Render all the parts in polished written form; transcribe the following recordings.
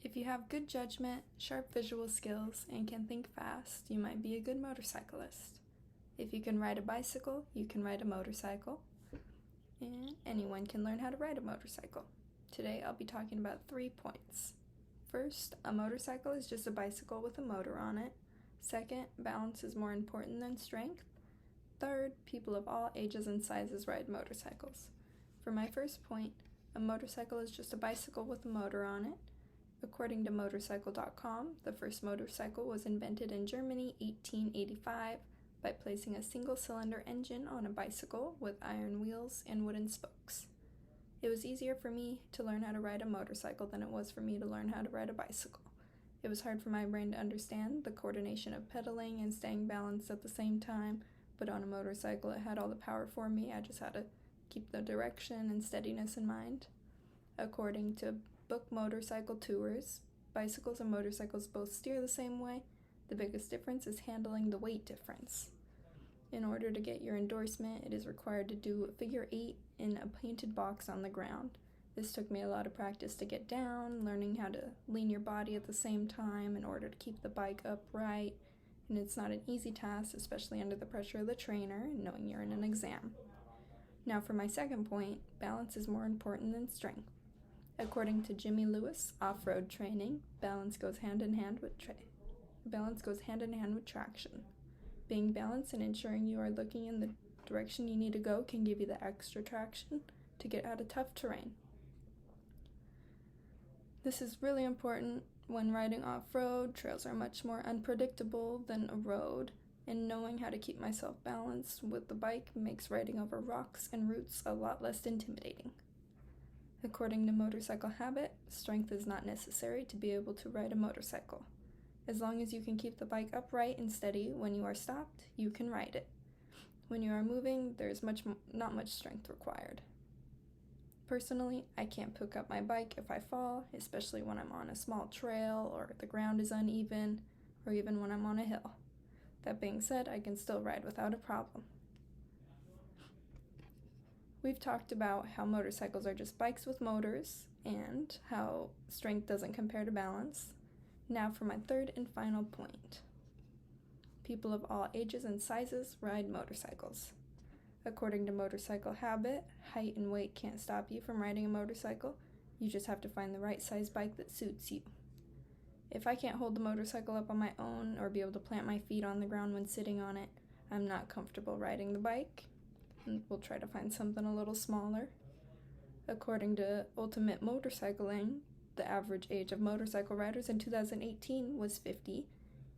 If you have good judgment, sharp visual skills, and can think fast, you might be a good motorcyclist. If you can ride a bicycle, you can ride a motorcycle. And anyone can learn how to ride a motorcycle. Today I'll be talking about 3 points. First, a motorcycle is just a bicycle with a motor on it. Second, balance is more important than strength. Third, people of all ages and sizes ride motorcycles. For my first point, a motorcycle is just a bicycle with a motor on it. According to motorcycle.com, the first motorcycle was invented in Germany 1885 by placing a single-cylinder engine on a bicycle with iron wheels and wooden spokes. It was easier for me to learn how to ride a motorcycle than it was for me to learn how to ride a bicycle. It was hard for my brain to understand the coordination of pedaling and staying balanced at the same time, but on a motorcycle it had all the power for me. I just had to keep the direction and steadiness in mind. According to Book Motorcycle Tours, bicycles and motorcycles both steer the same way. The biggest difference is handling the weight difference. In order to get your endorsement, it is required to do a figure 8 in a painted box on the ground. This took me a lot of practice to get down, learning how to lean your body at the same time in order to keep the bike upright, and it's not an easy task, especially under the pressure of the trainer and knowing you're in an exam. Now for my second point, balance is more important than strength. According to Jimmy Lewis, off-road training, balance goes hand in hand with traction. Being balanced and ensuring you are looking in the direction you need to go can give you the extra traction to get out of tough terrain. This is really important when riding off-road. Trails are much more unpredictable than a road, and knowing how to keep myself balanced with the bike makes riding over rocks and roots a lot less intimidating. According to Motorcycle Habit, strength is not necessary to be able to ride a motorcycle. As long as you can keep the bike upright and steady when you are stopped, you can ride it. When you are moving, there is not much strength required. Personally, I can't pick up my bike if I fall, especially when I'm on a small trail or the ground is uneven, or even when I'm on a hill. That being said, I can still ride without a problem. We've talked about how motorcycles are just bikes with motors and how strength doesn't compare to balance. Now for my third and final point. People of all ages and sizes ride motorcycles. According to Motorcycle Habit, height and weight can't stop you from riding a motorcycle. You just have to find the right size bike that suits you. If I can't hold the motorcycle up on my own or be able to plant my feet on the ground when sitting on it, I'm not comfortable riding the bike. And we'll try to find something a little smaller. According to Ultimate Motorcycling, the average age of motorcycle riders in 2018 was 50,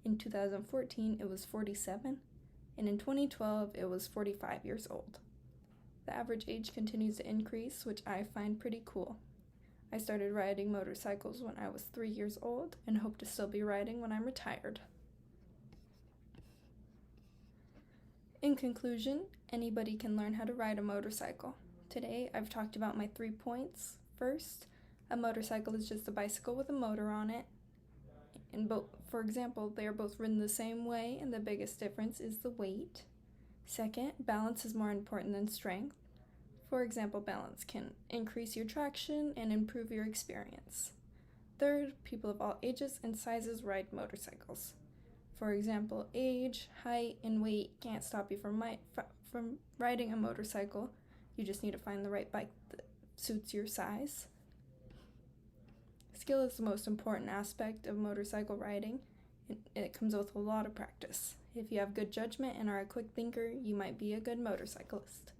in 2014 it was 47, and in 2012 it was 45 years old. The average age continues to increase, which I find pretty cool. I started riding motorcycles when I was 3 years old and hope to still be riding when I'm retired. In conclusion, anybody can learn how to ride a motorcycle. Today I've talked about my 3 points. First, a motorcycle is just a bicycle with a motor on it. For example, they are both ridden the same way, and the biggest difference is the weight. Second, balance is more important than strength. For example, balance can increase your traction and improve your experience. Third, people of all ages and sizes ride motorcycles. For example, age, height, and weight can't stop you from riding a motorcycle. You just need to find the right bike that suits your size. Skill is the most important aspect of motorcycle riding. It comes with a lot of practice. If you have good judgment and are a quick thinker, you might be a good motorcyclist.